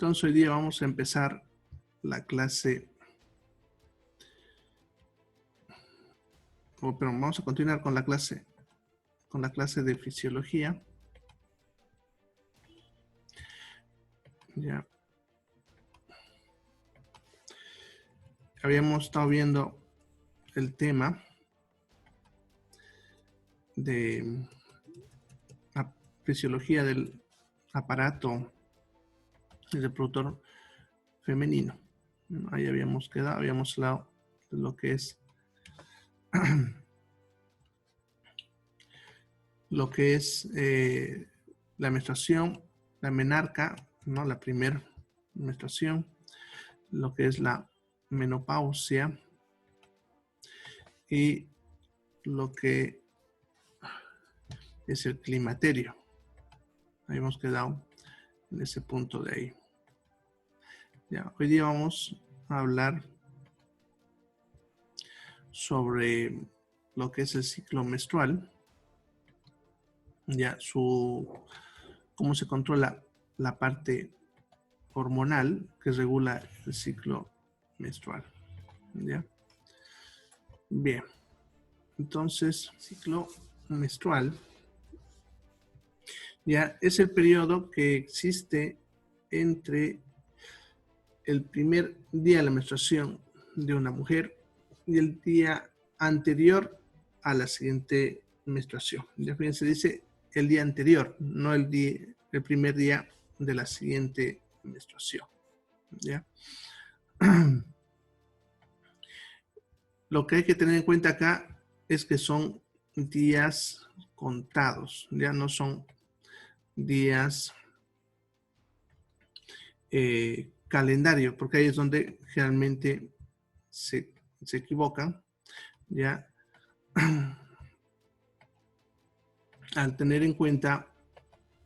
Entonces hoy día vamos a empezar la clase, pero vamos a continuar con la clase de fisiología. Ya. Habíamos estado viendo el tema de la fisiología del aparato reproductor femenino. Ahí habíamos quedado, habíamos hablado de lo que es la menstruación, la menarca, ¿no? La primera menstruación, lo que es la menopausia y lo que es el climaterio. Habíamos quedado en ese punto de ahí. Ya, hoy día vamos a hablar sobre lo que es el ciclo menstrual, ya cómo se controla la parte hormonal que regula el ciclo menstrual. ¿Ya? Bien, entonces ciclo menstrual ya es el periodo que existe entre el primer día de la menstruación de una mujer y el día anterior a la siguiente menstruación. Ya fíjense, dice el día anterior, no el primer día de la siguiente menstruación. ¿Ya? Lo que hay que tener en cuenta acá es que son días contados, ya no son días calendario, porque ahí es donde generalmente se equivocan, ya al tener en cuenta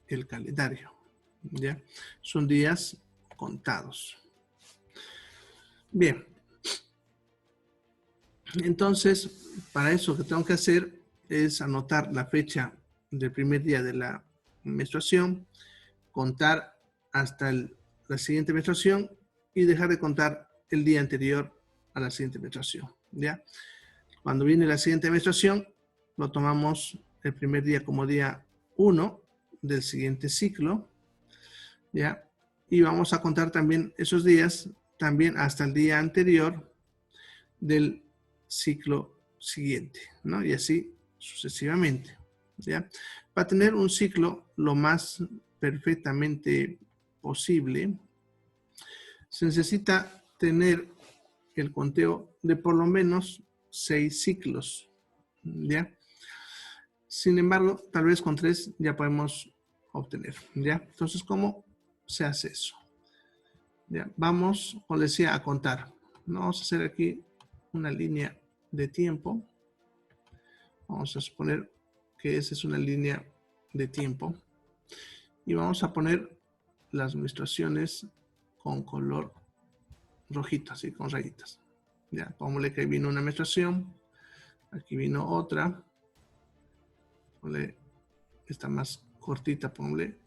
el calendario, ya son días contados. Bien, entonces para eso que tengo que hacer es anotar la fecha del primer día de la menstruación, contar hasta la siguiente menstruación y dejar de contar el día anterior a la siguiente menstruación, ¿ya? Cuando viene la siguiente menstruación, lo tomamos el primer día como día 1 del siguiente ciclo, ¿ya? Y vamos a contar también esos días, también hasta el día anterior del ciclo siguiente, ¿no? Y así sucesivamente, ¿ya? Para tener un ciclo lo más perfectamente posible, se necesita tener el conteo de por lo menos 6 ciclos, ¿ya? Sin embargo, tal vez con 3 ya podemos obtener, ¿ya? Entonces, ¿cómo se hace eso? ¿Ya? Vamos, como decía, a contar. Vamos a hacer aquí una línea de tiempo. Vamos a suponer que esa es una línea de tiempo. Y vamos a poner las menstruaciones con color rojito, así con rayitas. Ya, pongámosle que ahí vino una menstruación. Aquí vino otra. Ponle esta más cortita, ponle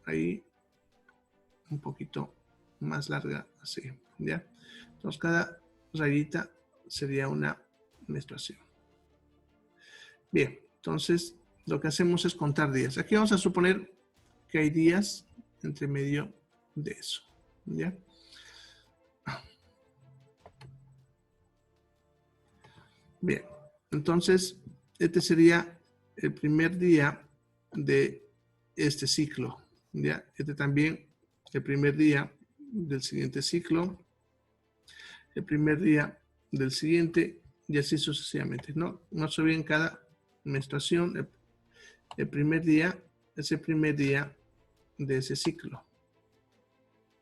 ahí un poquito más larga, así, ¿ya? Entonces cada rayita sería una menstruación. Bien, entonces lo que hacemos es contar días. Aquí vamos a suponer que hay días entre medio de eso, ¿ya? Bien, entonces este sería el primer día de este ciclo, ¿ya? Este también el primer día del siguiente ciclo, el primer día del siguiente y así sucesivamente, ¿no? No se olviden cada menstruación, el primer día es el primer día de ese ciclo.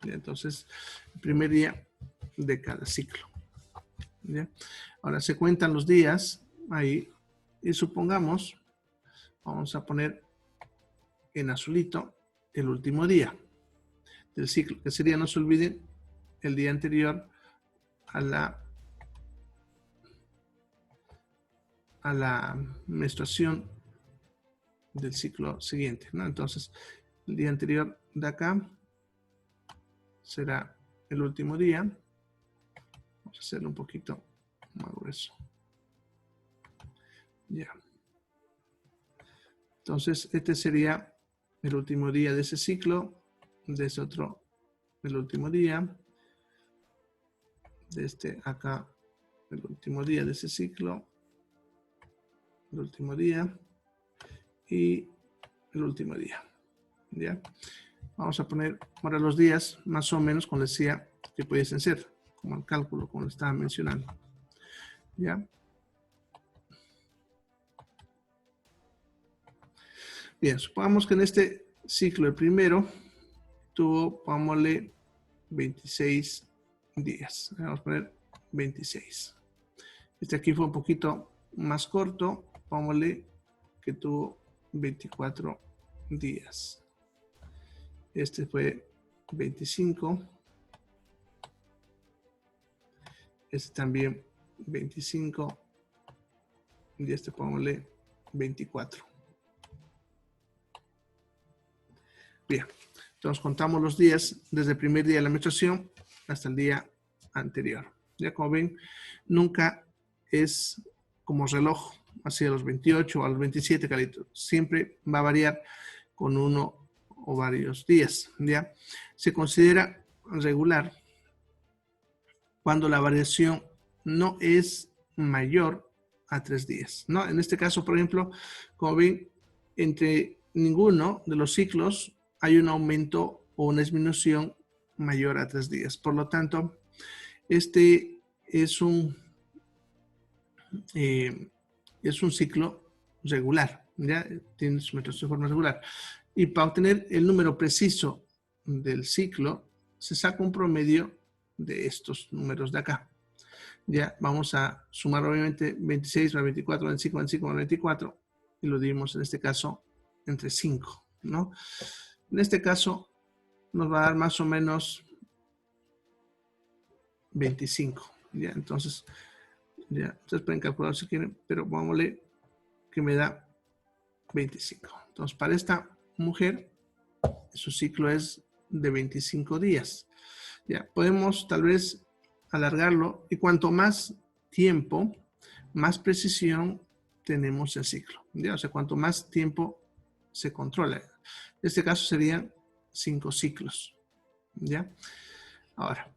¿Ya? Entonces, el primer día de cada ciclo. ¿Ya? Ahora se cuentan los días ahí y supongamos, vamos a poner en azulito el último día del ciclo, que sería, no se olviden, el día anterior a la menstruación del ciclo siguiente, ¿no? Entonces, el día anterior de acá será el último día. Vamos a hacerlo un poquito más grueso. Ya. Entonces, este sería el último día de ese ciclo. De ese otro, el último día. De este acá, el último día de ese ciclo. El último día. Y el último día. ¿Ya? Vamos a poner ahora los días, más o menos, como decía, que pudiesen ser, como el cálculo, como le estaba mencionando. ¿Ya? Bien, supongamos que en este ciclo, el primero, tuvo, pongámosle, 26 días. Vamos a poner 26. Este aquí fue un poquito más corto, pongámosle que tuvo 24 días. Este fue 25. Este también 25. Y este pongámosle 24. Bien, entonces contamos los días desde el primer día de la menstruación hasta el día anterior. Ya como ven, nunca es como reloj, así a los 28 o a los 27 calitos. Siempre va a variar con uno o varios días. ¿Ya? Se considera regular cuando la variación no es mayor a 3 días. ¿No? En este caso, por ejemplo, como ven, entre ninguno de los ciclos hay un aumento o una disminución mayor a 3 días. Por lo tanto, este es un ciclo regular, ¿ya? Tiene su menstruación de forma regular. Y para obtener el número preciso del ciclo, se saca un promedio de estos números de acá. Ya vamos a sumar obviamente 26 más 24, 25, 25 más 24 y lo dividimos en este caso entre 5, ¿no? En este caso nos va a dar más o menos 25, ¿ya? Entonces, ya, ustedes pueden calcular si quieren, pero vámonos que me da 25. Entonces, para esta mujer, su ciclo es de 25 días. Ya, podemos tal vez alargarlo y cuanto más tiempo, más precisión tenemos el ciclo. ¿Ya? O sea, cuanto más tiempo se controla. En este caso serían 5 ciclos. ¿Ya? Ahora,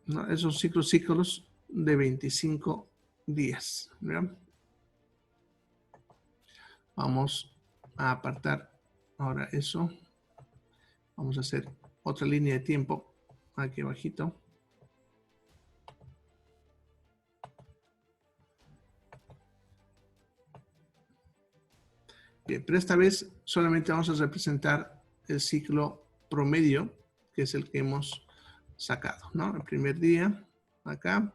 ¿no? Esos ciclos de 25 días. ¿Ya? Vamos a apartar ahora eso. Vamos a hacer otra línea de tiempo aquí abajito. Bien, pero esta vez solamente vamos a representar el ciclo promedio, que es el que hemos sacado, ¿no? El primer día acá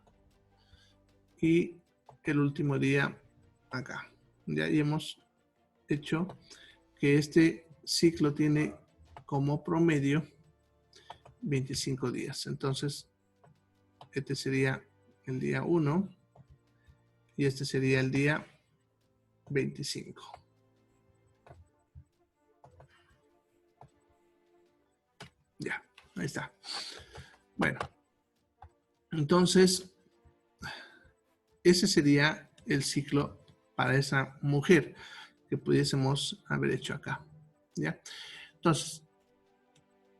y el último día acá. Ya hemos hecho que este ciclo tiene como promedio 25 días. Entonces, este sería el día 1 y este sería el día 25. Ya, ahí está. Bueno, entonces, ese sería el ciclo para esa mujer que pudiésemos haber hecho acá. ¿Ya? Entonces,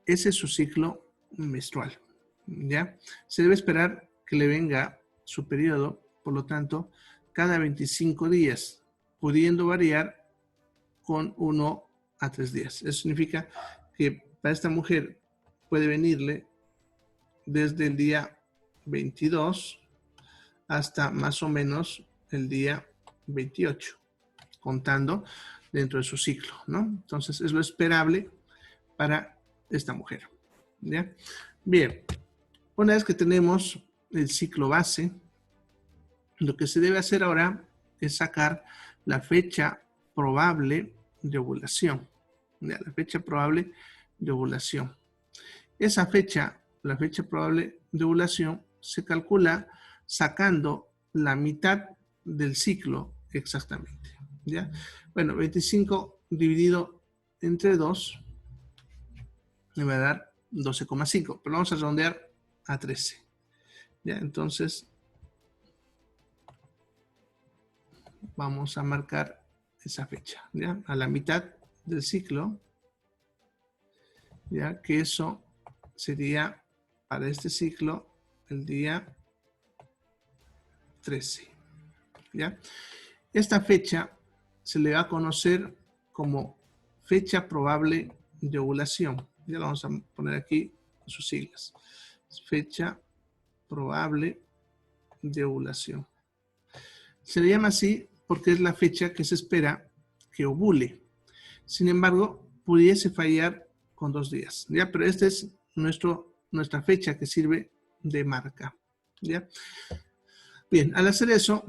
ese es su ciclo menstrual. ¿Ya? Se debe esperar que le venga su periodo, por lo tanto, cada 25 días, pudiendo variar con 1 a 3 días. Eso significa que para esta mujer puede venirle desde el día 22 hasta más o menos el día 28, contando dentro de su ciclo, ¿no? Entonces, es lo esperable para esta mujer, ¿ya? Bien, una vez que tenemos el ciclo base, lo que se debe hacer ahora es sacar la fecha probable de ovulación, ¿ya? La fecha probable de ovulación. Esa fecha, la fecha probable de ovulación, se calcula sacando la mitad del ciclo exactamente. ¿Ya? Bueno, 25 dividido entre 2 me va a dar 12,5, pero vamos a redondear a 13. ¿Ya? Entonces, vamos a marcar esa fecha, ¿ya? A la mitad del ciclo, ya que eso sería para este ciclo el día 13, ¿ya? Esta fecha se le va a conocer como fecha probable de ovulación. Ya lo vamos a poner aquí sus siglas. Fecha probable de ovulación. Se le llama así porque es la fecha que se espera que ovule. Sin embargo, pudiese fallar con 2 días, ¿ya? Pero esta es nuestra fecha que sirve de marca, ¿ya? Bien, al hacer eso,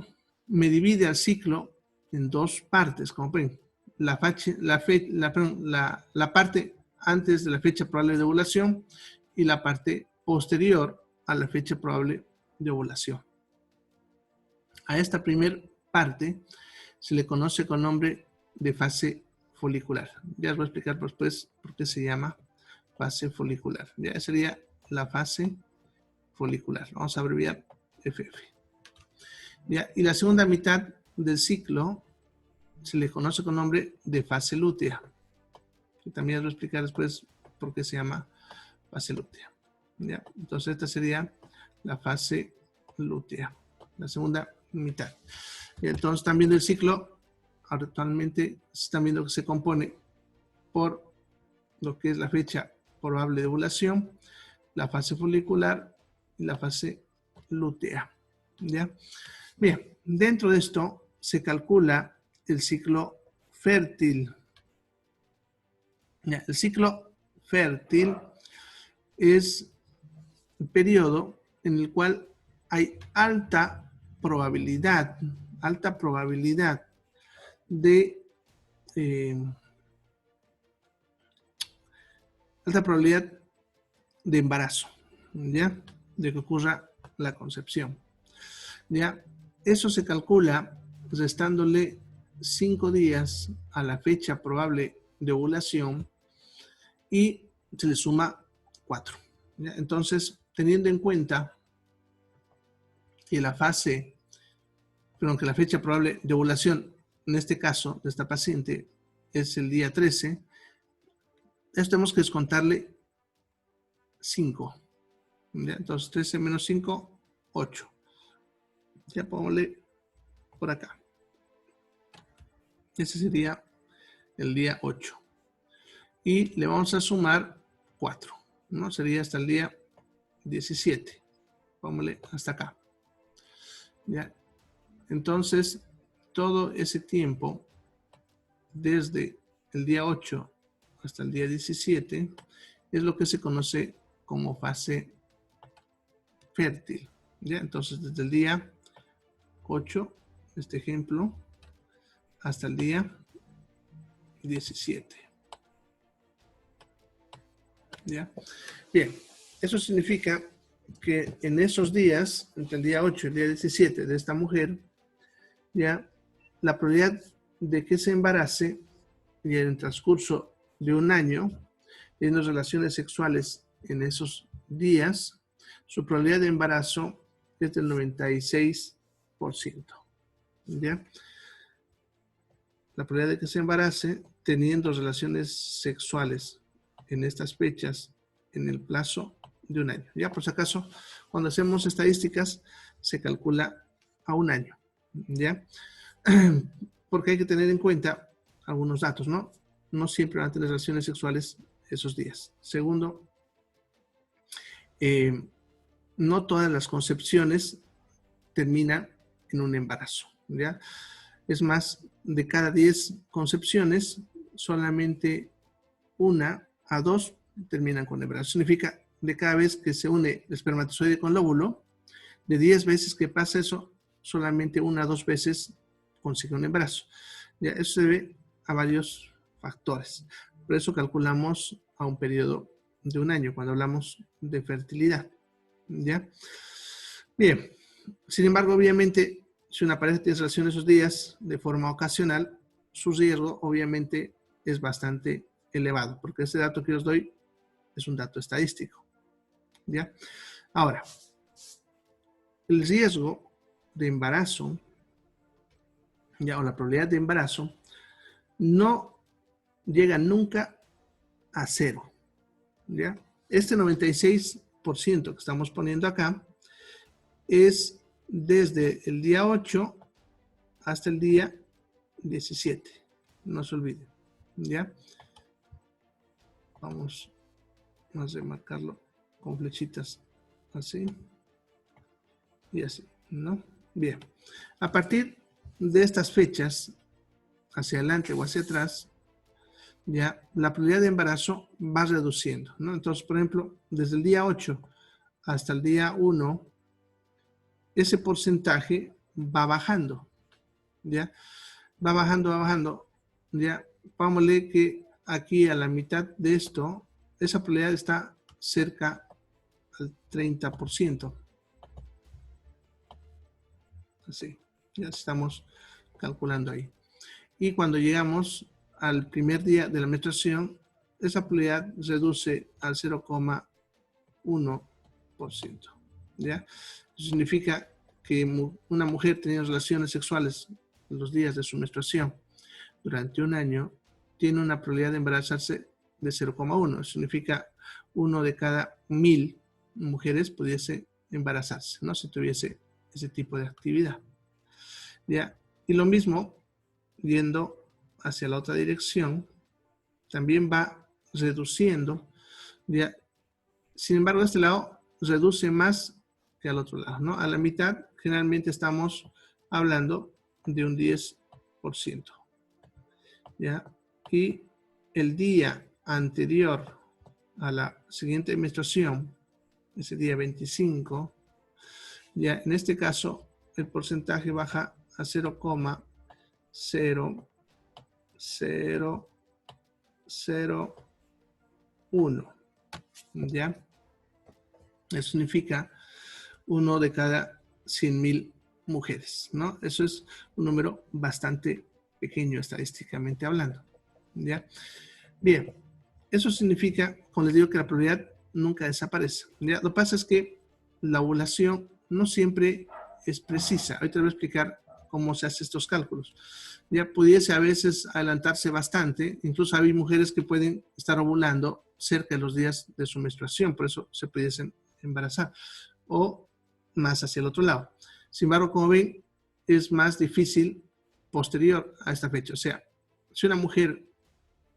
me divide al ciclo en 2 partes, como ven. La parte antes de la fecha probable de ovulación y la parte posterior a la fecha probable de ovulación. A esta primera parte se le conoce con nombre de fase folicular. Ya os voy a explicar después por qué se llama fase folicular. Ya sería la fase folicular. Vamos a abreviar FF. ¿Ya? Y la segunda mitad del ciclo se le conoce con nombre de fase lútea. Y también os voy a explicar después por qué se llama fase lútea. ¿Ya? Entonces esta sería la fase lútea, la segunda mitad. Y entonces están viendo el ciclo, actualmente están viendo que se compone por lo que es la fecha probable de ovulación, la fase folicular y la fase lútea. ¿Ya? Bien, dentro de esto se calcula el ciclo fértil. ¿Ya? El ciclo fértil es el periodo en el cual hay alta probabilidad de embarazo, ¿ya? De que ocurra la concepción, ¿ya? Eso se calcula restándole 5 días a la fecha probable de ovulación y se le suma 4, ¿ya? Entonces, teniendo en cuenta que la fecha probable de ovulación, en este caso, de esta paciente, es el día 13, esto tenemos que descontarle 5. ¿Ya? Entonces, 13 menos 5, 8. Ya pongámosle por acá. Ese sería el día 8. Y le vamos a sumar 4, ¿no? Sería hasta el día 17. Pongámosle hasta acá. ¿Ya? Entonces, todo ese tiempo, desde el día 8 hasta el día 17, es lo que se conoce como fase fértil. ¿Ya? Entonces, desde el día 8, este ejemplo, hasta el día 17. ¿Ya? Bien, eso significa que en esos días, entre el día 8 y el día 17 de esta mujer, ya la probabilidad de que se embarace y en el transcurso de un año, teniendo relaciones sexuales en esos días, su probabilidad de embarazo es del 96%. ¿Ya? La probabilidad de que se embarace teniendo relaciones sexuales en estas fechas en el plazo de un año. Ya, por si acaso, cuando hacemos estadísticas, se calcula a un año. ¿Ya? Porque hay que tener en cuenta algunos datos, ¿no? No siempre van a tener relaciones sexuales esos días. Segundo, no todas las concepciones terminan en un embarazo, ¿ya? Es más, de cada 10 concepciones, solamente 1 a 2 terminan con embarazo. Significa, de cada vez que se une el espermatozoide con el óvulo, de 10 veces que pasa eso, solamente 1 a 2 veces consigue un embarazo. ¿Ya? Eso se debe a varios factores. Por eso calculamos a un periodo de un año cuando hablamos de fertilidad. ¿Ya? Bien. Sin embargo, obviamente, si una pareja tiene relación esos días de forma ocasional, su riesgo obviamente es bastante elevado, porque ese dato que os doy es un dato estadístico. ¿Ya? Ahora, el riesgo de embarazo, ya, o la probabilidad de embarazo, no llega nunca a cero. ¿Ya? Este 96% que estamos poniendo acá es desde el día 8 hasta el día 17. No se olviden. ¿Ya? Vamos a remarcarlo con flechitas así y así, ¿no? Bien. A partir de estas fechas, hacia adelante o hacia atrás, ya la probabilidad de embarazo va reduciendo, ¿no? Entonces, por ejemplo, desde el día 8 hasta el día 1, ese porcentaje va bajando, ¿ya? Va bajando, ¿ya? Vámonos que aquí a la mitad de esto, esa probabilidad está cerca al 30%. Así, ya estamos calculando ahí. Y cuando llegamos al primer día de la menstruación, esa probabilidad reduce al 0,1%. ¿Ya? Eso significa que una mujer teniendo relaciones sexuales en los días de su menstruación durante un año tiene una probabilidad de embarazarse de 0,1. Eso significa 1 de cada 1000 mujeres pudiese embarazarse, ¿no? Si tuviese ese tipo de actividad. ¿Ya? Y lo mismo, yendo hacia la otra dirección, también va reduciendo, ¿ya? Sin embargo, este lado reduce más que al otro lado, ¿no? A la mitad, generalmente estamos hablando de un 10%, ¿ya? Y el día anterior a la siguiente menstruación, ese día 25, ya en este caso el porcentaje baja a 0,0001, ¿ya? Eso significa 1 de cada 100,000 mujeres, ¿no? Eso es un número bastante pequeño estadísticamente hablando, ¿ya? Bien, eso significa, como les digo, que la probabilidad nunca desaparece, ¿ya? Lo que pasa es que la ovulación no siempre es precisa. Ahorita les voy a explicar cómo se hacen estos cálculos. Ya pudiese a veces adelantarse bastante, incluso hay mujeres que pueden estar ovulando cerca de los días de su menstruación, por eso se pudiesen embarazar, o más hacia el otro lado. Sin embargo, como ven, es más difícil posterior a esta fecha. O sea, si una mujer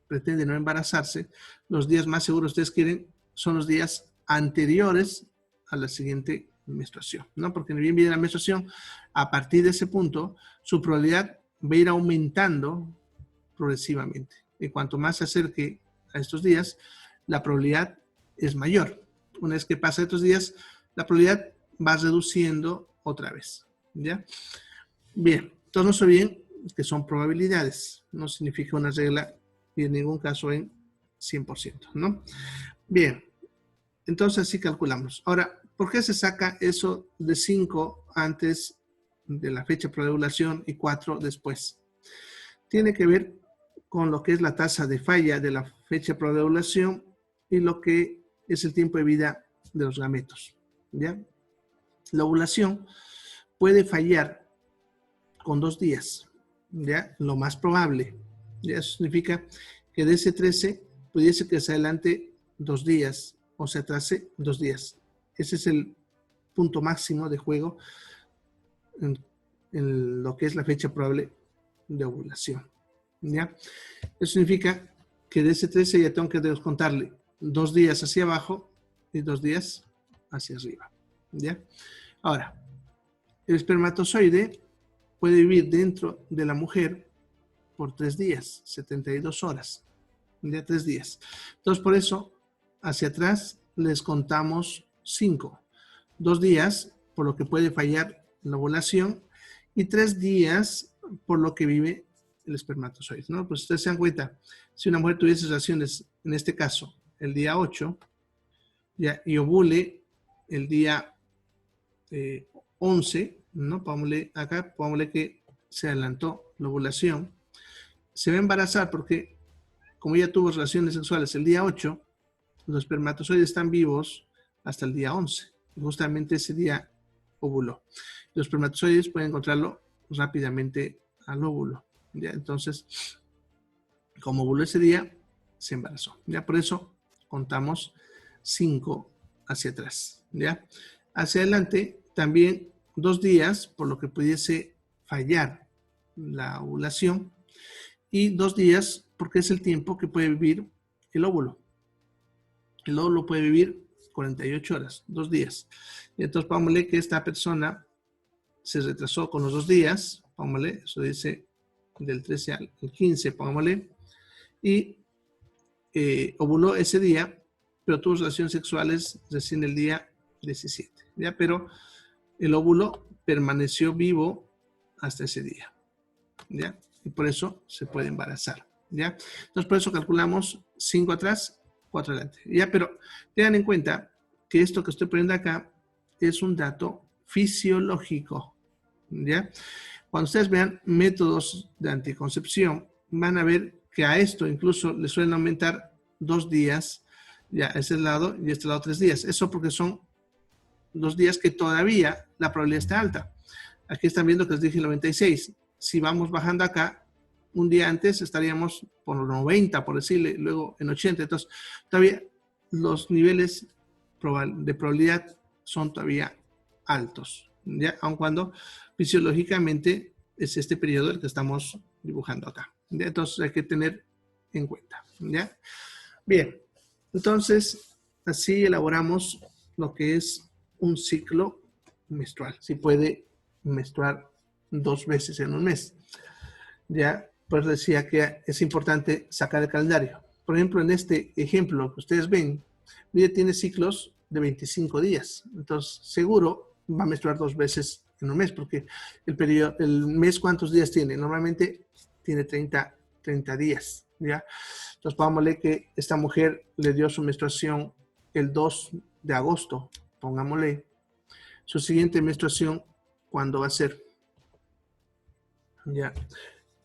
pretende no embarazarse, los días más seguros ustedes quieren son los días anteriores a la siguiente menstruación, ¿no? Porque bien viene la menstruación, a partir de ese punto, su probabilidad va a ir aumentando progresivamente. Y cuanto más se acerque a estos días, la probabilidad es mayor. Una vez que pasa estos días, la probabilidad va reduciendo otra vez, ¿ya? Bien, entonces no se olviden que son probabilidades, no significa una regla y en ningún caso en 100%, ¿no? Bien, entonces así calculamos. Ahora, ¿por qué se saca eso de 5 antes de la fecha de ovulación y 4 después? Tiene que ver con lo que es la tasa de falla de la fecha de ovulación y lo que es el tiempo de vida de los gametos, ¿ya? La ovulación puede fallar con 2 días, ¿ya? Lo más probable. ¿Ya? Eso significa que de ese 13 pudiese que se adelante 2 días o se atrase 2 días. Ese es el punto máximo de juego en lo que es la fecha probable de ovulación, ¿ya? Eso significa que de ese 13 ya tengo que descontarle 2 días hacia abajo y 2 días hacia arriba, ¿ya? Ahora, el espermatozoide puede vivir dentro de la mujer por 3 días, 72 horas, ya 3 días. Entonces, por eso, hacia atrás les contamos 5. 2 días por lo que puede fallar la ovulación y 3 días por lo que vive el espermatozoide, ¿no? Pues ustedes se dan cuenta, si una mujer tuviese relaciones, en este caso, el día 8, ya, y ovule el día 11, ¿no? Pongámosle acá, pongámosle que se adelantó la ovulación, se va a embarazar porque como ella tuvo relaciones sexuales el día 8, los espermatozoides están vivos hasta el día 11. Justamente ese día ovuló. Los espermatozoides pueden encontrarlo rápidamente al óvulo. ¿Ya? Entonces, como ovuló ese día, se embarazó. ¿Ya? Por eso contamos 5 hacia atrás. ¿Ya? Hacia adelante, también 2 días, por lo que pudiese fallar la ovulación, y 2 días, porque es el tiempo que puede vivir el óvulo. El óvulo puede vivir 48 horas, 2 días. Y entonces, pongámosle que esta persona se retrasó con los 2 días, pongámosle, eso dice del 13 al 15, pongámosle, y ovuló ese día, pero tuvo relaciones sexuales recién el día 17, ¿ya? Pero el óvulo permaneció vivo hasta ese día, ¿ya? Y por eso se puede embarazar, ¿ya? Entonces, por eso calculamos 5 atrás, 4 adelante, ¿ya? Pero tengan en cuenta que esto que estoy poniendo acá es un dato fisiológico, ¿ya? Cuando ustedes vean métodos de anticoncepción, van a ver que a esto incluso le suelen aumentar 2 días, ya, ese lado y este lado 3 días. Eso porque son 2 días que todavía la probabilidad está alta. Aquí están viendo que les dije 96. Si vamos bajando acá, un día antes estaríamos por 90, por decirle, luego en 80. Entonces, todavía los niveles de probabilidad son todavía altos, ¿ya? Aun cuando fisiológicamente es este periodo el que estamos dibujando acá, ¿ya? Entonces hay que tener en cuenta, ¿ya? Bien, entonces así elaboramos lo que es un ciclo menstrual. Si puede menstruar 2 veces en un mes, ¿ya? Pues decía que es importante sacar el calendario. Por ejemplo, en este ejemplo que ustedes ven, ella tiene ciclos de 25 días. Entonces, seguro va a menstruar 2 veces en un mes, porque el mes, ¿cuántos días tiene? Normalmente tiene 30 días, ¿ya? Entonces, pongámosle que esta mujer le dio su menstruación el 2 de agosto, pongámosle. Su siguiente menstruación, ¿cuándo va a ser? Ya,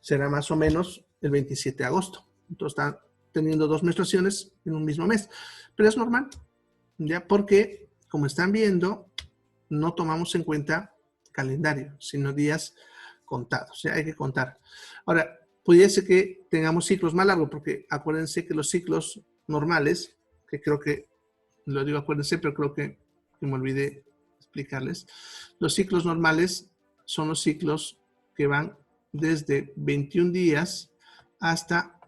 será más o menos el 27 de agosto. Entonces, están teniendo 2 menstruaciones en un mismo mes. Pero es normal, ¿ya? Porque, como están viendo, no tomamos en cuenta calendario, sino días contados, ¿ya? Hay que contar. Ahora, pudiese que tengamos ciclos más largos, porque acuérdense que los ciclos normales, que creo que, lo digo acuérdense, pero creo que me olvidé explicarles, los ciclos normales son los ciclos que van desde 21 días hasta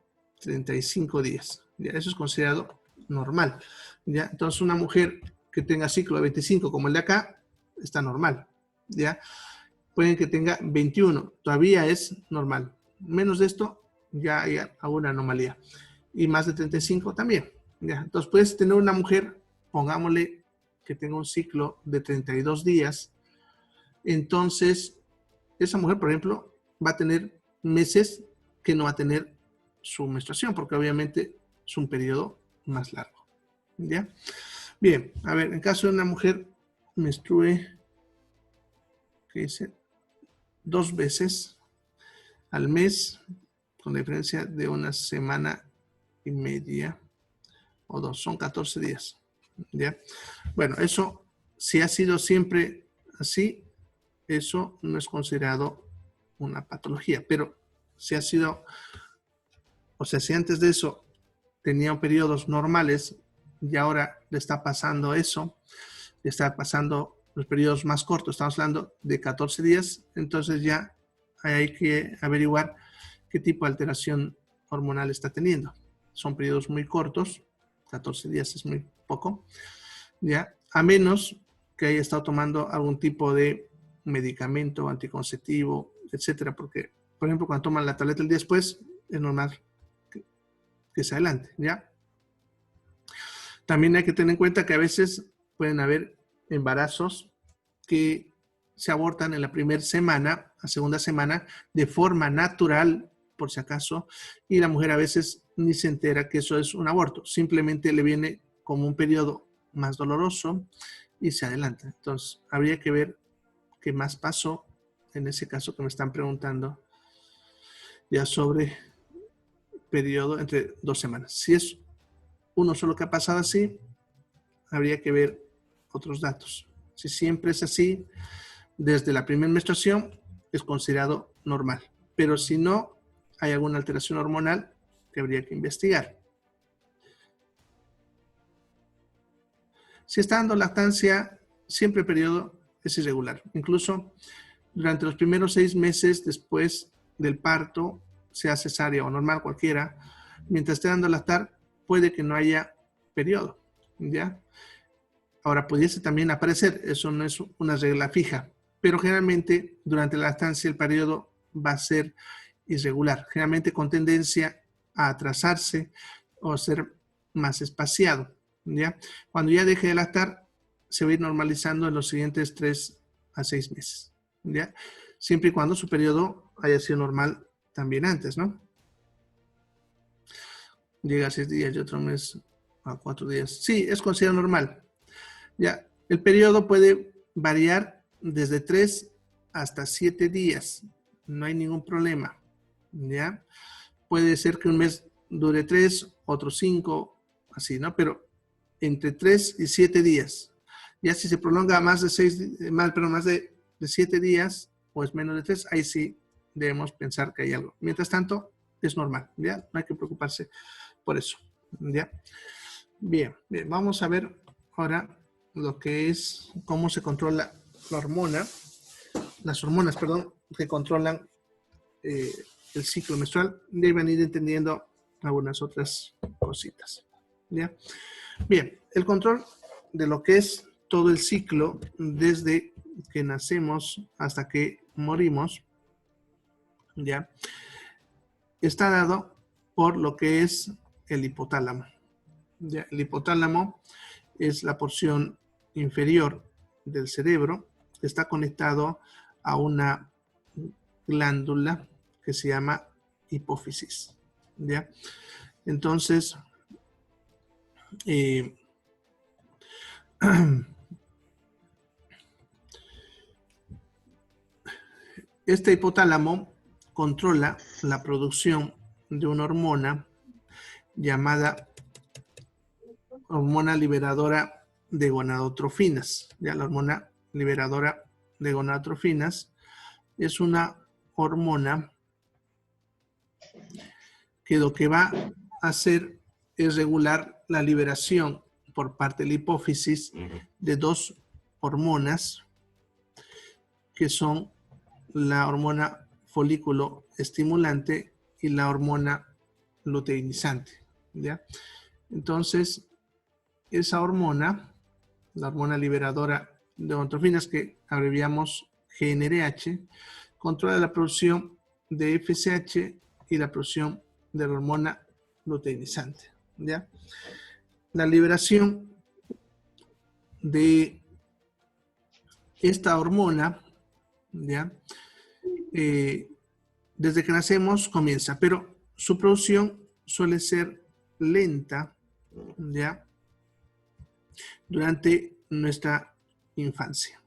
35 días. ¿Ya? Eso es considerado normal. ¿Ya? Entonces, una mujer que tenga ciclo de 25 como el de acá, está normal. ¿Ya? Pueden que tenga 21, todavía es normal. Menos de esto, ya hay alguna anomalía. Y más de 35 también. ¿Ya? Entonces, puedes tener una mujer, pongámosle que tenga un ciclo de 32 días. Entonces, esa mujer, por ejemplo, va a tener meses que no va a tener su menstruación, porque obviamente es un periodo más largo. ¿Ya? Bien, a ver, en caso de una mujer menstrue, ¿qué dice? 2 veces al mes, con la diferencia de una semana y media o 2, son 14 días. ¿Ya? Bueno, eso, si ha sido siempre así, eso no es considerado una patología, pero si ha sido, o sea, si antes de eso tenía periodos normales y ahora le está pasando eso, le está pasando los periodos más cortos, estamos hablando de 14 días, entonces ya hay que averiguar qué tipo de alteración hormonal está teniendo. Son periodos muy cortos, 14 días es muy poco, ¿ya? A menos que haya estado tomando algún tipo de medicamento anticonceptivo, etcétera, porque, por ejemplo, cuando toman la tableta el día después, es normal que se adelante, ¿ya? También hay que tener en cuenta que a veces pueden haber embarazos que se abortan en la primera semana, la segunda semana, de forma natural, por si acaso, y la mujer a veces ni se entera que eso es un aborto, simplemente le viene como un periodo más doloroso y se adelanta. Entonces, habría que ver qué más pasó en ese caso que me están preguntando ya sobre periodo entre 2 semanas. Si es uno solo que ha pasado así, habría que ver otros datos. Si siempre es así, desde la primera menstruación es considerado normal. Pero si no hay alguna alteración hormonal, que habría que investigar. Si está dando lactancia, siempre el periodo es irregular. Incluso durante los primeros 6 meses después del parto, sea cesárea o normal cualquiera, mientras esté dando lactar, puede que no haya periodo, ¿ya? Ahora, pudiese también aparecer, eso no es una regla fija, pero generalmente durante la lactancia el periodo va a ser irregular, generalmente con tendencia a atrasarse o ser más espaciado, ¿ya? Cuando ya deje de lactar, se va a ir normalizando en los siguientes 3 a 6 meses, ¿ya? Siempre y cuando su periodo haya sido normal también antes, ¿no? Llega a 6 días y otro mes a 4 días. Sí, es considerado normal. Ya, el periodo puede variar desde 3 hasta 7 días. No hay ningún problema. ¿Ya? Puede ser que un mes dure 3, otro 5, así, ¿no? Pero entre 3 y 7 días. Ya si se prolonga más de 7 días o es menos de 3, ahí sí debemos pensar que hay algo. Mientras tanto, es normal, ¿ya? No hay que preocuparse por eso, ¿ya? Bien, bien, vamos a ver ahora lo que es cómo se controla la hormona, las hormonas, perdón, que controlan el ciclo menstrual. Deben ir entendiendo algunas otras cositas, ¿ya? Bien, el control de lo que es todo el ciclo desde que nacemos hasta que morimos, ¿ya? Está dado por lo que es el hipotálamo. ¿Ya? El hipotálamo es la porción inferior del cerebro que está conectado a una glándula que se llama hipófisis, ¿ya? Entonces, este hipotálamo controla la producción de una hormona llamada hormona liberadora de gonadotrofinas. ¿Ya? La hormona liberadora de gonadotrofinas es una hormona que lo que va a hacer es regular la liberación por parte de la hipófisis de dos hormonas que son la hormona folículo estimulante y la hormona luteinizante, ¿ya? Entonces, esa hormona, la hormona liberadora de gonadotrofinas, que abreviamos GnRH, controla la producción de FSH y la producción de la hormona luteinizante, ¿ya? La liberación de esta hormona, ¿ya? Desde que nacemos comienza, pero su producción suele ser lenta, ¿ya? Durante nuestra infancia,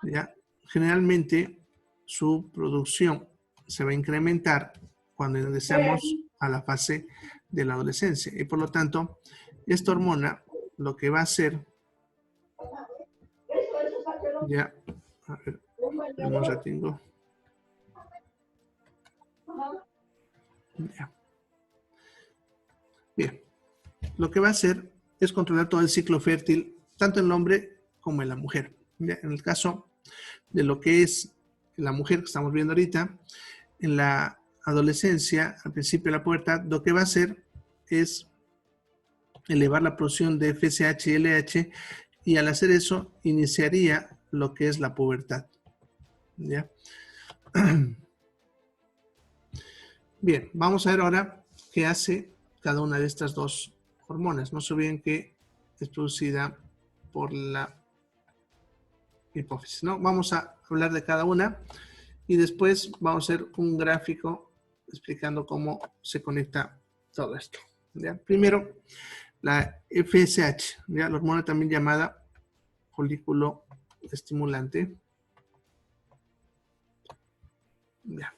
¿ya? Generalmente su producción se va a incrementar cuando ingresamos a la fase de la adolescencia y por lo tanto esta hormona lo que va a hacer, ya, a ver, un ratito, ya. Bien, lo que va a hacer es controlar todo el ciclo fértil, tanto en el hombre como en la mujer. ¿Ya? En el caso de lo que es la mujer que estamos viendo ahorita, en la adolescencia, al principio de la pubertad, lo que va a hacer es elevar la producción de FSH y LH y al hacer eso iniciaría lo que es la pubertad. ¿Ya? Bien, vamos a ver ahora qué hace cada una de estas dos hormonas. No se olviden que es producida por la hipófisis, ¿no? Vamos a hablar de cada una y después vamos a hacer un gráfico explicando cómo se conecta todo esto, ¿ya? Primero, la FSH, ¿ya? La hormona también llamada folículo estimulante. ¿Ya?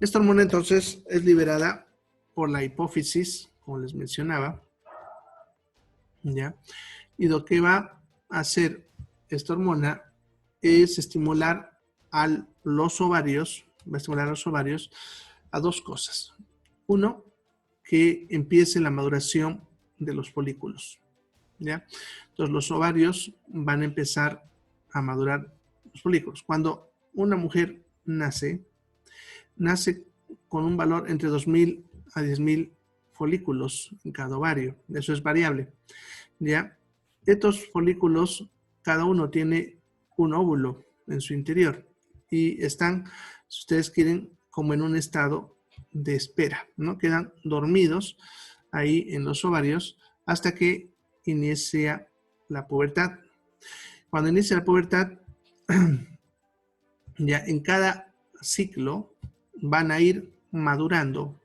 Esta hormona entonces es liberada por la hipófisis, como les mencionaba, ¿ya? Y lo que va a hacer esta hormona es estimular a los ovarios, va a estimular a los ovarios a dos cosas. Uno, que empiece la maduración de los folículos, ¿ya? Entonces los ovarios van a empezar a madurar los folículos. Cuando una mujer nace con un valor entre 2.000 a 10.000 folículos en cada ovario. Eso es variable, ¿ya? Estos folículos, cada uno tiene un óvulo en su interior y están, si ustedes quieren, como en un estado de espera, ¿no? Quedan dormidos ahí en los ovarios hasta que inicia la pubertad. Cuando inicia la pubertad, ya en cada ciclo van a ir madurando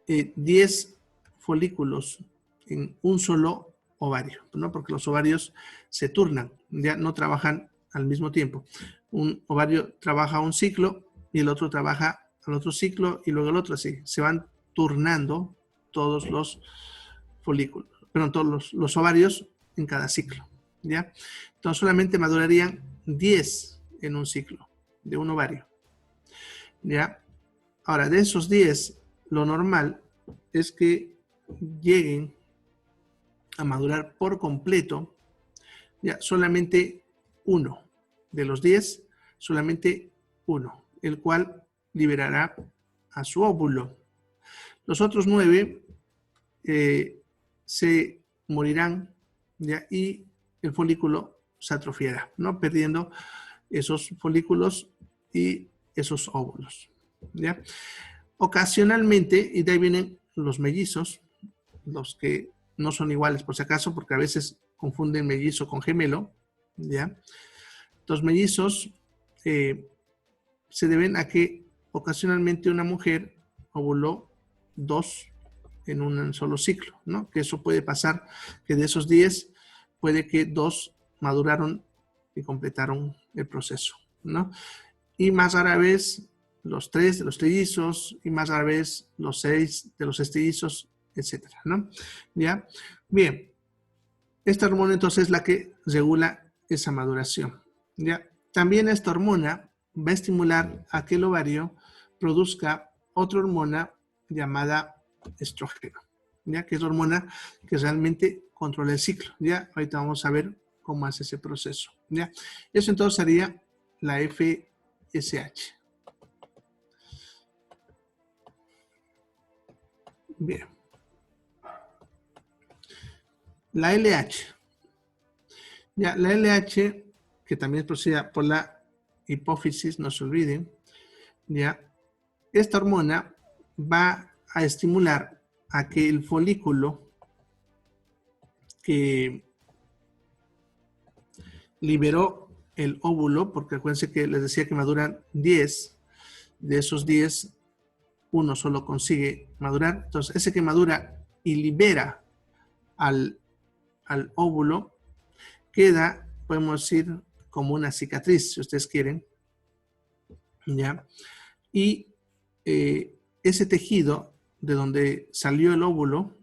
10 folículos en un solo ovario, ¿no? Porque los ovarios se turnan, ya no trabajan al mismo tiempo. Un ovario trabaja un ciclo y el otro trabaja al otro ciclo y luego el otro, así. Se van turnando todos los folículos, perdón, todos los ovarios en cada ciclo, ¿ya? Entonces solamente madurarían 10 en un ciclo de un ovario, ¿ya? Ahora, de esos 10, lo normal es que lleguen a madurar por completo, ya solamente uno. De los 10, solamente uno, el cual liberará a su óvulo. Los otros 9 se morirán, ¿ya? Y el folículo se atrofiará, ¿no? Perdiendo esos folículos y esos óvulos, ¿ya? Ocasionalmente, y de ahí vienen los mellizos, los que no son iguales por si acaso, porque a veces confunden mellizo con gemelo, ¿ya? Los mellizos se deben a que ocasionalmente una mujer ovuló 2 en un solo ciclo, ¿no? Que eso puede pasar, que de esos 10 puede que 2 maduraron y completaron el proceso, ¿no? Y más rara vez los 3 de los trillizos y más rara vez los 6 de los estrellizos, etcétera, ¿no? ¿Ya? Bien, esta hormona entonces es la que regula esa maduración, ¿ya? También esta hormona va a estimular a que el ovario produzca otra hormona llamada estrógeno, ¿ya? Que es la hormona que realmente controla el ciclo, ¿ya? Ahorita vamos a ver cómo hace ese proceso, ¿ya? Eso entonces sería la FSH. Bien. La LH. Ya, la LH, que también es producida por la hipófisis, no se olviden, ya, esta hormona va a estimular a que el folículo que liberó el óvulo, porque acuérdense que les decía que maduran 10, de esos 10, uno solo consigue madurar, entonces ese que madura y libera al óvulo, queda, podemos decir, como una cicatriz, si ustedes quieren, ¿ya? Y ese tejido de donde salió el óvulo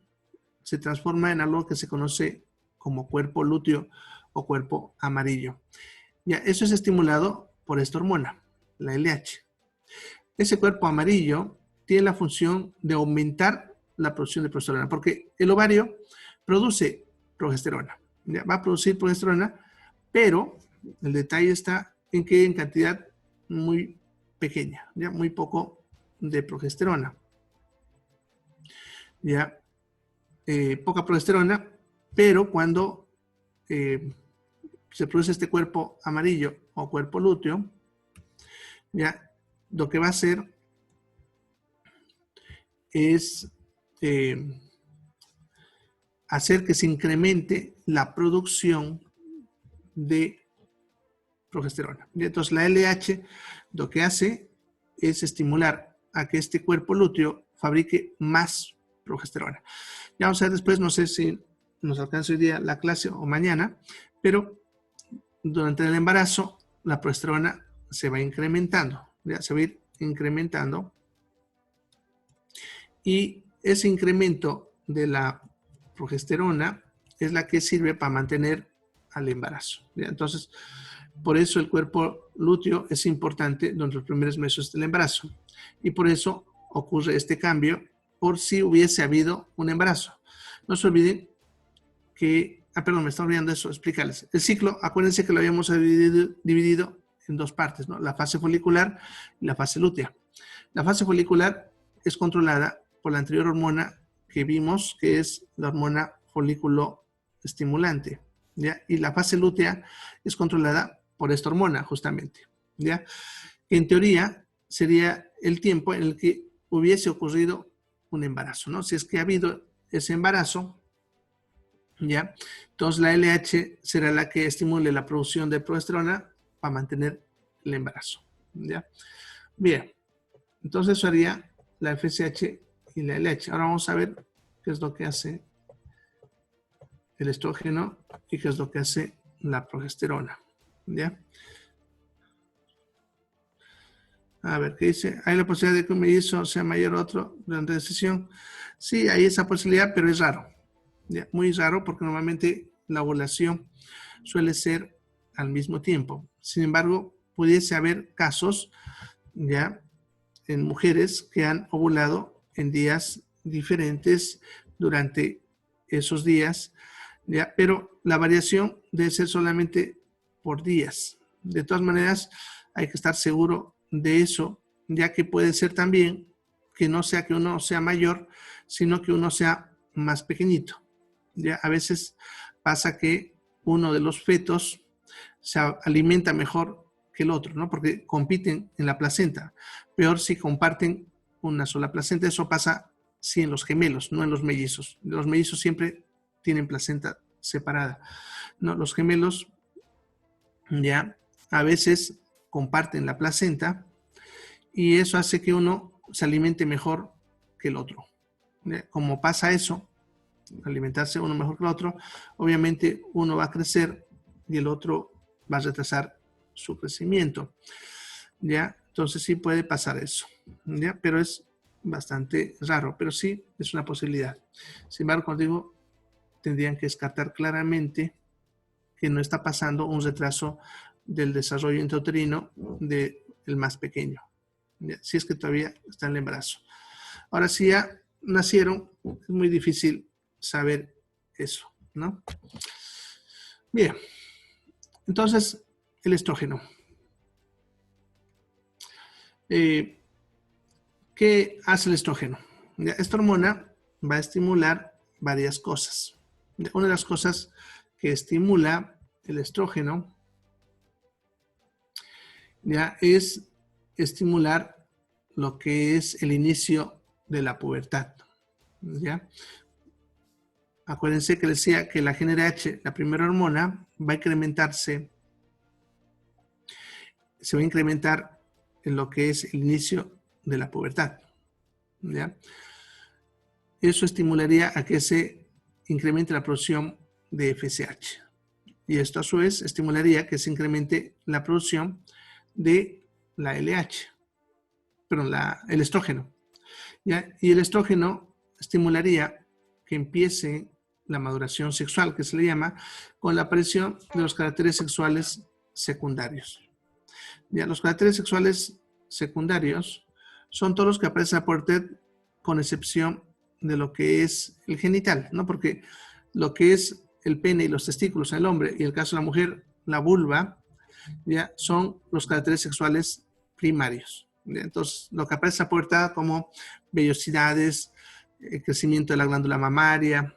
se transforma en algo que se conoce como cuerpo lúteo o cuerpo amarillo. Ya, eso es estimulado por esta hormona, la LH. Ese cuerpo amarillo tiene la función de aumentar la producción de progesterona, porque el ovario produce progesterona, ¿ya? Va a producir progesterona, pero el detalle está en que en cantidad muy pequeña, ya muy poco de progesterona, ya poca progesterona, pero cuando se produce este cuerpo amarillo o cuerpo lúteo, ya lo que va a hacer es hacer que se incremente la producción de progesterona. Entonces la LH lo que hace es estimular a que este cuerpo lúteo fabrique más progesterona. Ya vamos a ver después, no sé si nos alcanza hoy día la clase o mañana, pero durante el embarazo la progesterona se va incrementando, ya se va a ir incrementando Y ese incremento de la progesterona es la que sirve para mantener al embarazo. ¿Ya? Entonces, por eso el cuerpo lúteo es importante durante los primeros meses del embarazo. Y por eso ocurre este cambio por si hubiese habido un embarazo. No se olviden que, perdón, me estaba olvidando eso, explicarles. El ciclo, acuérdense que lo habíamos dividido en dos partes, ¿no? La fase folicular y la fase lútea. La fase folicular es controlada por la anterior hormona que vimos, que es la hormona folículo estimulante, ¿ya? Y la fase lútea es controlada por esta hormona, justamente, ¿ya? En teoría, sería el tiempo en el que hubiese ocurrido un embarazo, ¿no? Si es que ha habido ese embarazo, ¿ya? Entonces la LH será la que estimule la producción de progesterona para mantener el embarazo, ¿ya? Bien, entonces eso haría la FSH y la LH. Ahora vamos a ver qué es lo que hace el estrógeno y qué es lo que hace la progesterona, ¿ya? A ver, ¿qué dice? ¿Hay la posibilidad de que un mellizo sea mayor a otro durante la decisión? Sí, hay esa posibilidad, pero es raro. ¿Ya? Muy raro porque normalmente la ovulación suele ser al mismo tiempo. Sin embargo, pudiese haber casos, ¿ya? En mujeres que han ovulado en días diferentes durante esos días, ¿ya? Pero la variación debe ser solamente por días. De todas maneras, hay que estar seguro de eso, ya que puede ser también que no sea que uno sea mayor, sino que uno sea más pequeñito. Ya a veces pasa que uno de los fetos se alimenta mejor que el otro, ¿no? Porque compiten en la placenta. Peor si comparten una sola placenta. Eso pasa sí en los gemelos, no en los mellizos. Los mellizos siempre tienen placenta separada. No, los gemelos ya a veces comparten la placenta y eso hace que uno se alimente mejor que el otro. Como pasa eso, alimentarse uno mejor que el otro, obviamente uno va a crecer y el otro va a retrasar su crecimiento. ¿Ya? Entonces sí puede pasar eso, ¿ya? Pero es bastante raro, pero sí es una posibilidad. Sin embargo, como digo, tendrían que descartar claramente que no está pasando un retraso del desarrollo intrauterino del más pequeño, ¿ya? Si es que todavía está en el embarazo. Ahora, si ya nacieron, es muy difícil saber eso, ¿no? Bien, entonces el estrógeno. ¿Qué hace el estrógeno? ¿Ya? Esta hormona va a estimular varias cosas. ¿Ya? Una de las cosas que estimula el estrógeno, ¿ya? Es estimular lo que es el inicio de la pubertad, ¿ya? Acuérdense que decía que la GnRH, la primera hormona, va a incrementarse, se va a incrementar en lo que es el inicio de la pubertad, ¿ya? Eso estimularía a que se incremente la producción de FSH. Y esto a su vez estimularía que se incremente la producción de la LH, perdón, el estrógeno, ¿ya? Y el estrógeno estimularía que empiece la maduración sexual, que se le llama, con la aparición de los caracteres sexuales secundarios. ¿Ya? Los caracteres sexuales secundarios son todos los que aparecen a pubertad, con excepción de lo que es el genital, ¿no? Porque lo que es el pene y los testículos en el hombre, y en el caso de la mujer, la vulva, ¿ya? Son los caracteres sexuales primarios. ¿Ya? Entonces, lo que aparece a pubertad como vellosidades, crecimiento de la glándula mamaria,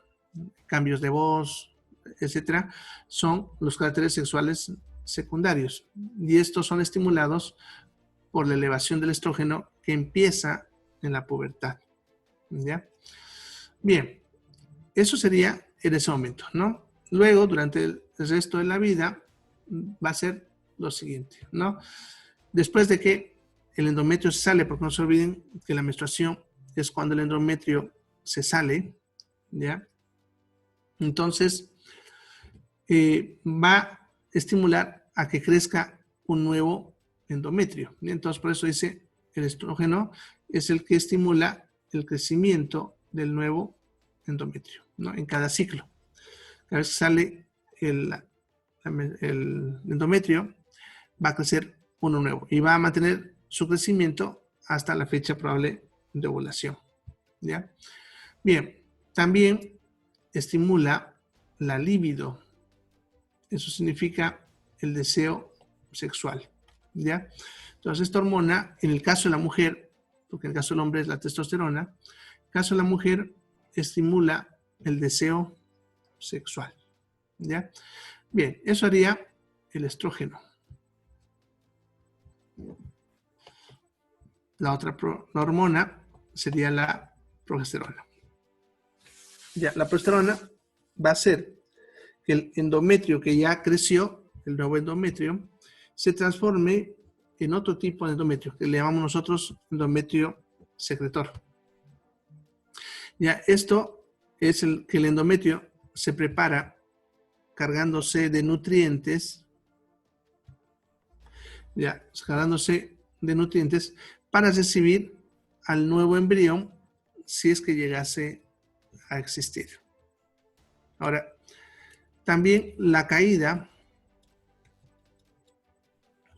cambios de voz, etcétera, son los caracteres sexuales secundarios. Y estos son estimulados por la elevación del estrógeno que empieza en la pubertad. ¿Ya? Bien, eso sería en ese momento, ¿no? Luego, durante el resto de la vida, va a ser lo siguiente, ¿no? Después de que el endometrio se sale, porque no se olviden que la menstruación es cuando el endometrio se sale, ¿ya? Entonces, va a estimular a que crezca un nuevo endometrio. Entonces, por eso dice, el estrógeno es el que estimula el crecimiento del nuevo endometrio, ¿no? En cada ciclo. Cada vez que sale el endometrio, va a crecer uno nuevo y va a mantener su crecimiento hasta la fecha probable de ovulación. ¿Ya? Bien, también estimula la libido. Eso significa el deseo sexual. ¿Ya? Entonces, esta hormona, en el caso de la mujer, porque en el caso del hombre es la testosterona, en el caso de la mujer estimula el deseo sexual. ¿Ya? Bien, eso haría el estrógeno. La otra la hormona sería la progesterona. Ya, la progesterona va a hacer que el endometrio que ya creció, el nuevo endometrio, se transforme en otro tipo de endometrio, que le llamamos nosotros endometrio secretor. Ya, esto es que el endometrio se prepara cargándose de nutrientes, ya, cargándose de nutrientes para recibir al nuevo embrión si es que llegase a existir. Ahora, también la caída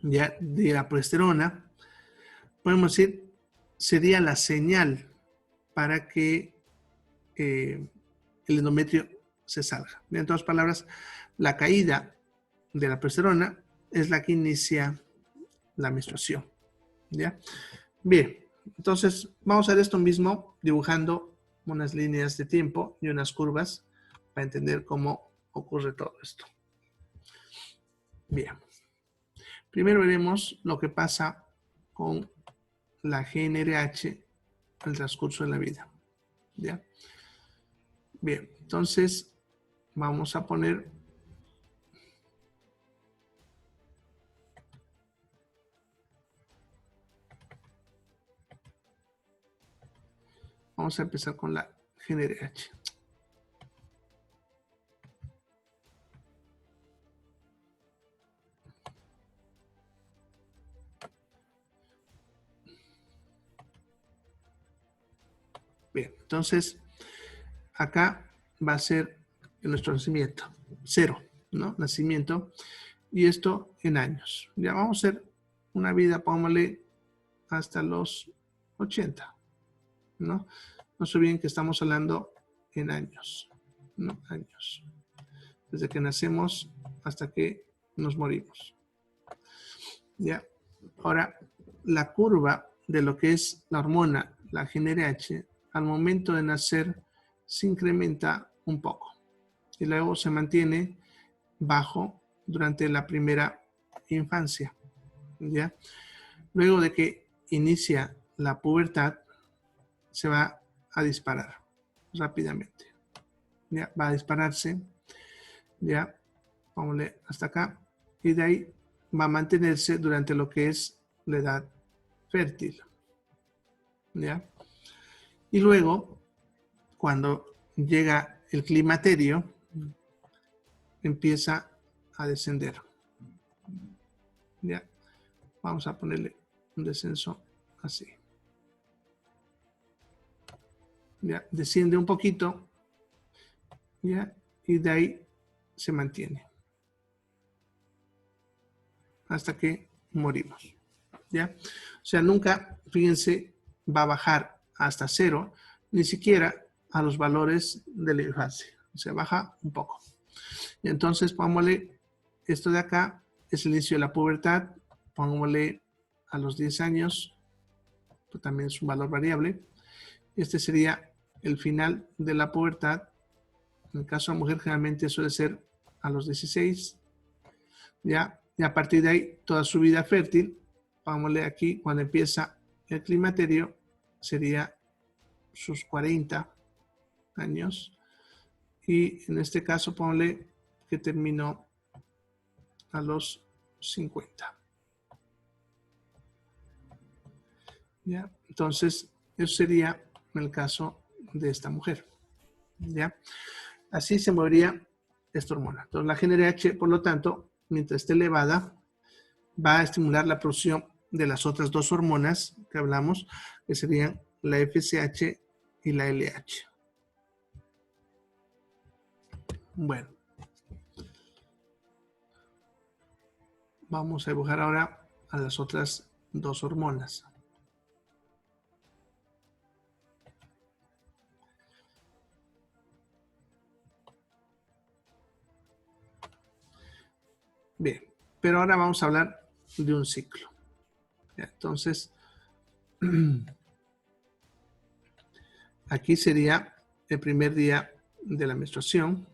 ya de la progesterona, podemos decir, sería la señal para que el endometrio se salga. En otras palabras, la caída de la progesterona es la que inicia la menstruación. ¿Ya? Bien, entonces vamos a hacer esto mismo dibujando unas líneas de tiempo y unas curvas para entender cómo ocurre todo esto. Bien. Primero veremos lo que pasa con la GnRH en el transcurso de la vida. ¿Ya? Bien, entonces vamos a poner vamos a empezar con la GnRH. Bien, entonces acá va a ser nuestro nacimiento, 0, ¿no? Nacimiento, y esto en años. Ya vamos a hacer una vida, pongámosle, hasta los 80, ¿no? No se olviden que estamos hablando en años, ¿no? Años. Desde que nacemos hasta que nos morimos. Ya. Ahora, la curva de lo que es la hormona, la GnRH, al momento de nacer se incrementa un poco y luego se mantiene bajo durante la primera infancia. ¿Ya? Luego de que inicia la pubertad, se va a disparar rápidamente. ¿Ya? Va a dispararse, ya, vámonos hasta acá, y de ahí va a mantenerse durante lo que es la edad fértil. ¿Ya? Y luego, cuando llega el climaterio, empieza a descender. ¿Ya? Vamos a ponerle un descenso así. ¿Ya? Desciende un poquito, ¿ya? Y de ahí se mantiene hasta que morimos. ¿Ya? O sea, nunca, fíjense, va a bajar hasta 0, ni siquiera a los valores de la infancia. O sea, baja un poco. Y entonces, pongámosle, esto de acá es el inicio de la pubertad. Pongámosle a los 10 años, pues también es un valor variable. Este sería el final de la pubertad. En el caso de la mujer, generalmente suele ser a los 16. ¿Ya? Y a partir de ahí, toda su vida fértil, pongámosle aquí, cuando empieza el climaterio, sería sus 40 años. Y en este caso, ponle que terminó a los 50. ¿Ya? Entonces, eso sería en el caso de esta mujer. ¿Ya? Así se movería esta hormona. Entonces, la GnRH, por lo tanto, mientras esté elevada, va a estimular la producción de las otras dos hormonas que hablamos, que serían la FSH y la LH. Bueno, vamos a dibujar ahora a las otras dos hormonas. Bien, pero ahora vamos a hablar de un ciclo. Entonces, aquí sería el primer día de la menstruación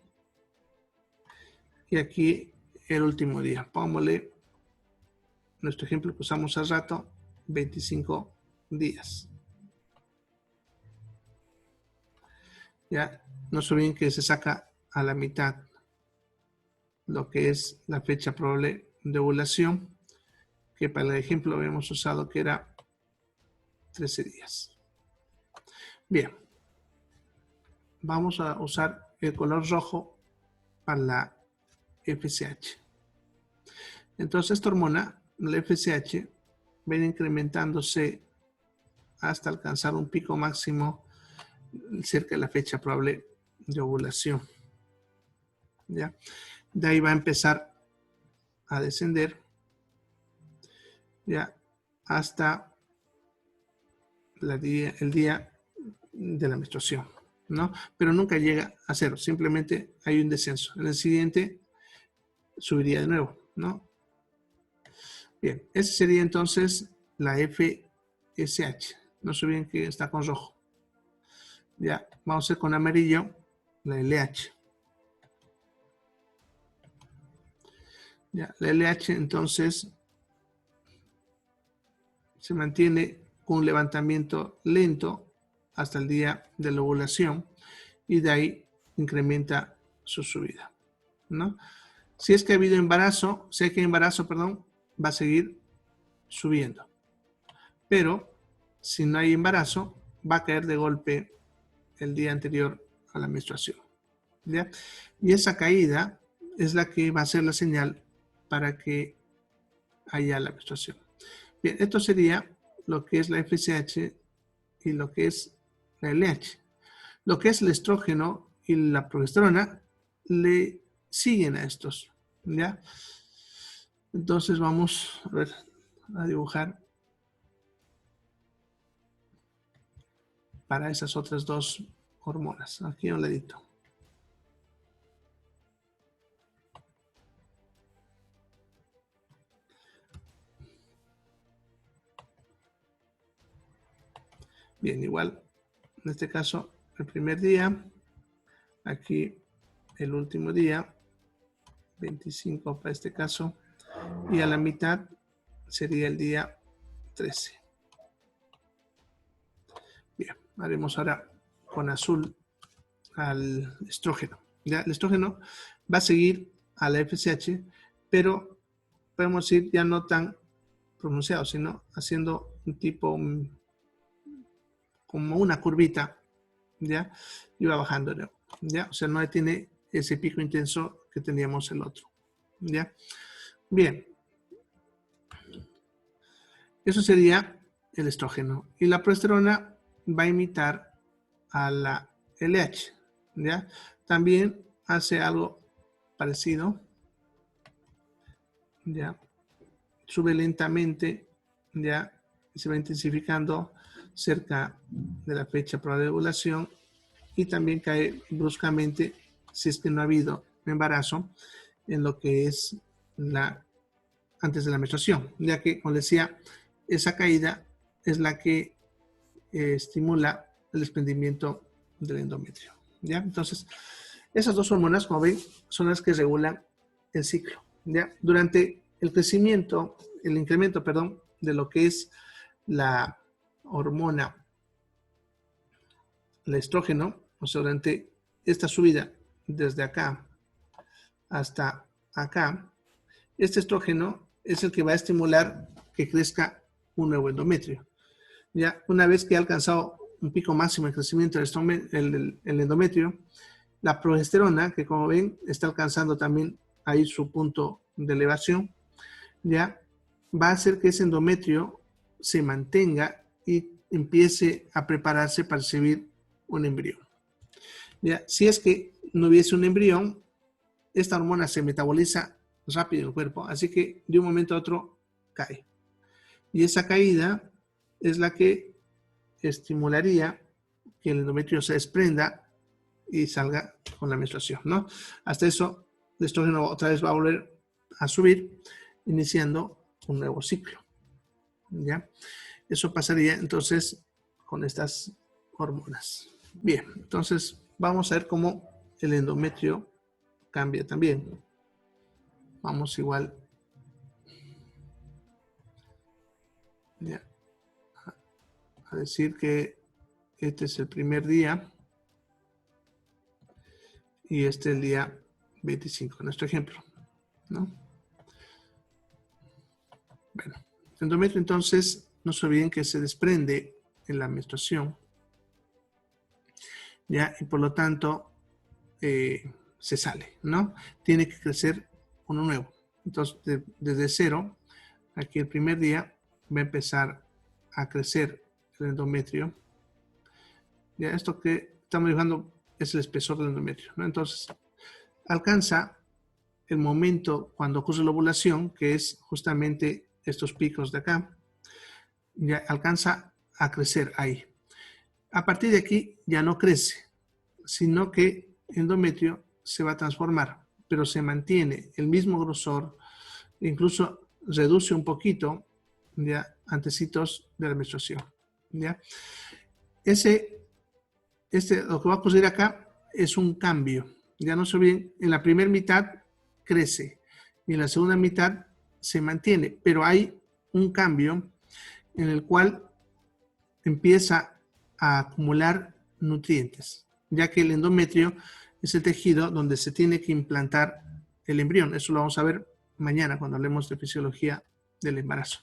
y aquí el último día. Pongámosle nuestro ejemplo que usamos hace rato, 25 días. Ya, no se olviden que se saca a la mitad lo que es la fecha probable de ovulación, que para el ejemplo habíamos usado que era 13 días. Bien, vamos a usar el color rojo para la FSH. Entonces esta hormona, la FSH, viene incrementándose hasta alcanzar un pico máximo cerca de la fecha probable de ovulación. ¿Ya? De ahí va a empezar a descender, ya, hasta el día de la menstruación, ¿no? Pero nunca llega a cero, simplemente hay un descenso. En el siguiente subiría de nuevo, ¿no? Bien, esa sería entonces la FSH. No se olviden que está con rojo. Ya, vamos a hacer con amarillo la LH. Ya, la LH entonces se mantiene con un levantamiento lento hasta el día de la ovulación y de ahí incrementa su subida, ¿no? Si es que ha habido embarazo, va a seguir subiendo. Pero si no hay embarazo, va a caer de golpe el día anterior a la menstruación, ¿ya? Y esa caída es la que va a ser la señal para que haya la menstruación. Bien, esto sería lo que es la FSH y lo que es la LH. Lo que es el estrógeno y la progesterona le siguen a estos, ¿ya? Entonces vamos a ver, a dibujar para esas otras dos hormonas. Aquí a un ladito. Bien, igual, en este caso, el primer día, aquí el último día, 25 para este caso, y a la mitad sería el día 13. Bien, haremos ahora con azul al estrógeno. ¿Ya? El estrógeno va a seguir a la FSH, pero podemos decir ya no tan pronunciado, sino haciendo un tipo como una curvita, ¿ya? Y va bajando, ¿ya? O sea, no tiene ese pico intenso que teníamos el otro, ¿ya? Bien. Eso sería el estrógeno. Y la progesterona va a imitar a la LH, ¿ya? También hace algo parecido, ¿ya? Sube lentamente, ¿ya? Y se va intensificando cerca de la fecha probable de ovulación y también cae bruscamente si es que no ha habido embarazo en lo que es antes de la menstruación, ya que, como decía, esa caída es la que estimula el desprendimiento del endometrio, ¿ya? Entonces, esas dos hormonas, como ven, son las que regulan el ciclo, ¿ya? Durante el crecimiento, el incremento, perdón, de lo que es la hormona, el estrógeno, o sea, durante esta subida desde acá hasta acá, este estrógeno es el que va a estimular que crezca un nuevo endometrio. Ya una vez que ha alcanzado un pico máximo de crecimiento del endometrio, la progesterona, que como ven está alcanzando también ahí su punto de elevación, ya va a hacer que ese endometrio se mantenga y empiece a prepararse para recibir un embrión. ¿Ya? Si es que no hubiese un embrión, esta hormona se metaboliza rápido en el cuerpo, así que de un momento a otro cae. Y esa caída es la que estimularía que el endometrio se desprenda y salga con la menstruación, ¿no? Hasta eso, el estrógeno otra vez va a volver a subir, iniciando un nuevo ciclo, ¿ya? Eso pasaría entonces con estas hormonas. Bien, entonces vamos a ver cómo el endometrio cambia también. Vamos igual ya, a decir que este es el primer día y este es el día 25, nuestro ejemplo, ¿no? Bueno, el endometrio entonces, no se olviden que se desprende en la menstruación, ¿ya? Y por lo tanto se sale, ¿no? Tiene que crecer uno nuevo. Entonces, desde cero, aquí el primer día va a empezar a crecer el endometrio. Ya esto que estamos dibujando es el espesor del endometrio, ¿no? Entonces, alcanza el momento cuando ocurre la ovulación, que es justamente estos picos de acá, ya alcanza a crecer ahí. A partir de aquí ya no crece, sino que el endometrio se va a transformar, pero se mantiene el mismo grosor, incluso reduce un poquito, ya, antecitos de la menstruación, ya. Lo que va a ocurrir acá es un cambio. Ya no se olviden, en la primera mitad crece y en la segunda mitad se mantiene, pero hay un cambio en el cual empieza a acumular nutrientes, ya que el endometrio es el tejido donde se tiene que implantar el embrión. Eso lo vamos a ver mañana cuando hablemos de fisiología del embarazo,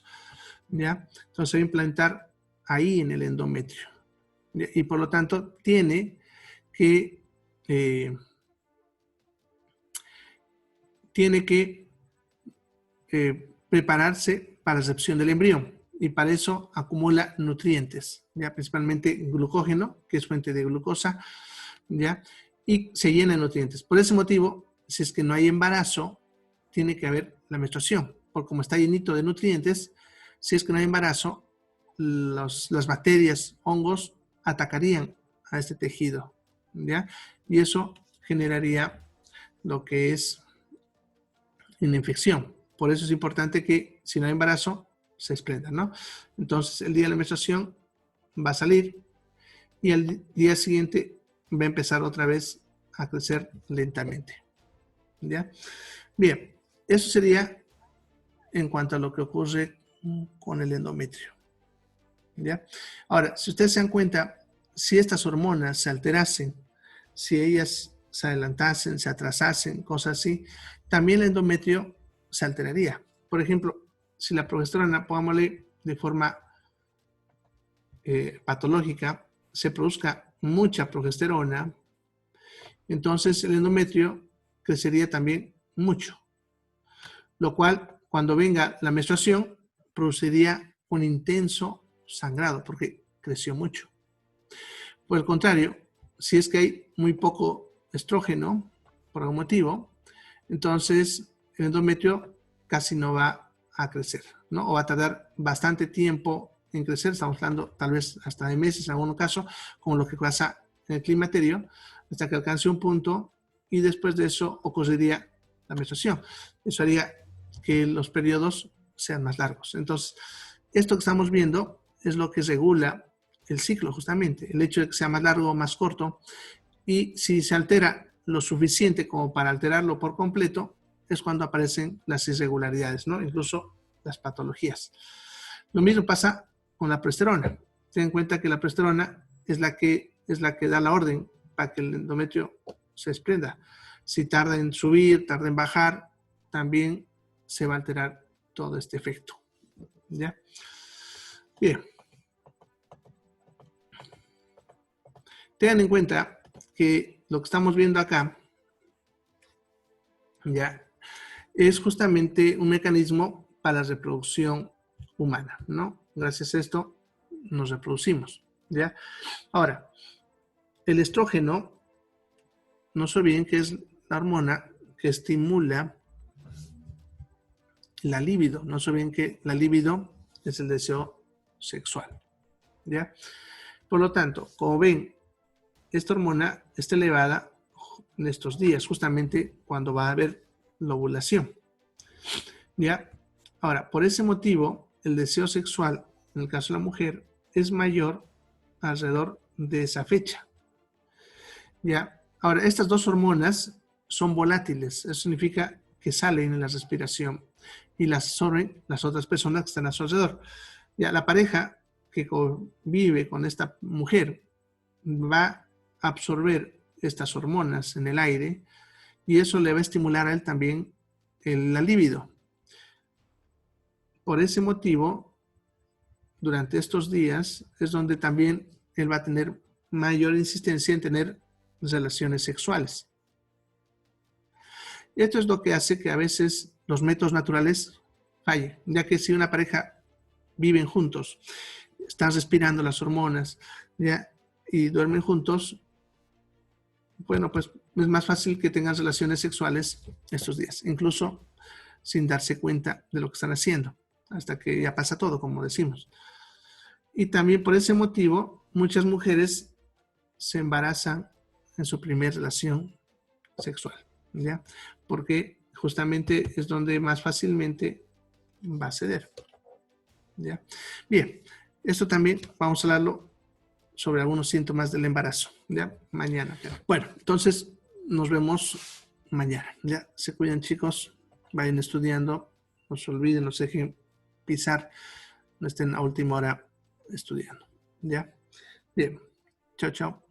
¿ya? Entonces se va a implantar ahí en el endometrio. Y por lo tanto tiene que prepararse para la recepción del embrión y para eso acumula nutrientes, ya principalmente glucógeno, que es fuente de glucosa, ya, y se llena de nutrientes. Por ese motivo, si es que no hay embarazo, tiene que haber la menstruación, porque como está llenito de nutrientes, si es que no hay embarazo, las bacterias, hongos, atacarían a este tejido, ¿ya? Y eso generaría lo que es una infección. Por eso es importante que si no hay embarazo, se desprenda, ¿no? Entonces, el día de la menstruación va a salir y al día siguiente va a empezar otra vez a crecer lentamente, ¿ya? Bien, eso sería en cuanto a lo que ocurre con el endometrio, ¿ya? Ahora, si ustedes se dan cuenta, si estas hormonas se alterasen, si ellas se adelantasen, se atrasasen, cosas así, también el endometrio se alteraría. Por ejemplo, si la progesterona, pongámosle de forma patológica, se produzca mucha progesterona, entonces el endometrio crecería también mucho, lo cual cuando venga la menstruación produciría un intenso sangrado porque creció mucho. Por el contrario, si es que hay muy poco estrógeno por algún motivo, entonces el endometrio casi no va a crecer, ¿no? O va a tardar bastante tiempo en crecer, estamos hablando tal vez hasta de meses en algún caso, como lo que pasa en el climaterio, hasta que alcance un punto y después de eso ocurriría la menstruación. Eso haría que los periodos sean más largos. Entonces, esto que estamos viendo es lo que regula el ciclo, justamente, el hecho de que sea más largo o más corto, y si se altera lo suficiente como para alterarlo por completo, es cuando aparecen las irregularidades, ¿no? Incluso las patologías. Lo mismo pasa con la progesterona. Ten en cuenta que la progesterona es la que da la orden para que el endometrio se desprenda. Si tarda en subir, tarda en bajar, también se va a alterar todo este efecto, ¿ya? Bien. Tengan en cuenta que lo que estamos viendo acá, ya, es justamente un mecanismo para la reproducción humana, ¿no? Gracias a esto nos reproducimos, ¿ya? Ahora, El estrógeno, no se olviden que es la hormona que estimula la libido. No se olviden que la libido es el deseo sexual, ¿ya? Por lo tanto, como ven, esta hormona está elevada en estos días, justamente cuando va a haber la ovulación, ¿ya? Ahora, por ese motivo, el deseo sexual, en el caso de la mujer, es mayor alrededor de esa fecha, ¿ya? Ahora, estas dos hormonas son volátiles, eso significa que salen en la respiración y las absorben las otras personas que están a su alrededor. Ya, la pareja que vive con esta mujer va a absorber estas hormonas en el aire y eso le va a estimular a él también la libido. Por ese motivo, durante estos días es donde también él va a tener mayor insistencia en tener relaciones sexuales. Y esto es lo que hace que a veces los métodos naturales fallen, ya que si una pareja viven juntos, están respirando las hormonas, ¿ya? Y duermen juntos, bueno, pues es más fácil que tengan relaciones sexuales estos días, incluso sin darse cuenta de lo que están haciendo, hasta que ya pasa todo, como decimos. Y también por ese motivo, muchas mujeres se embarazan en su primera relación sexual, ¿ya? Porque justamente es donde más fácilmente va a ceder, ¿ya? Bien, esto también vamos a hablarlo sobre algunos síntomas del embarazo, ¿ya? Mañana. Bueno, entonces nos vemos mañana, ¿ya? Se cuidan, chicos, vayan estudiando, no se olviden, no se dejen pisar, no estén a última hora estudiando, ¿ya? Bien, chao, chao.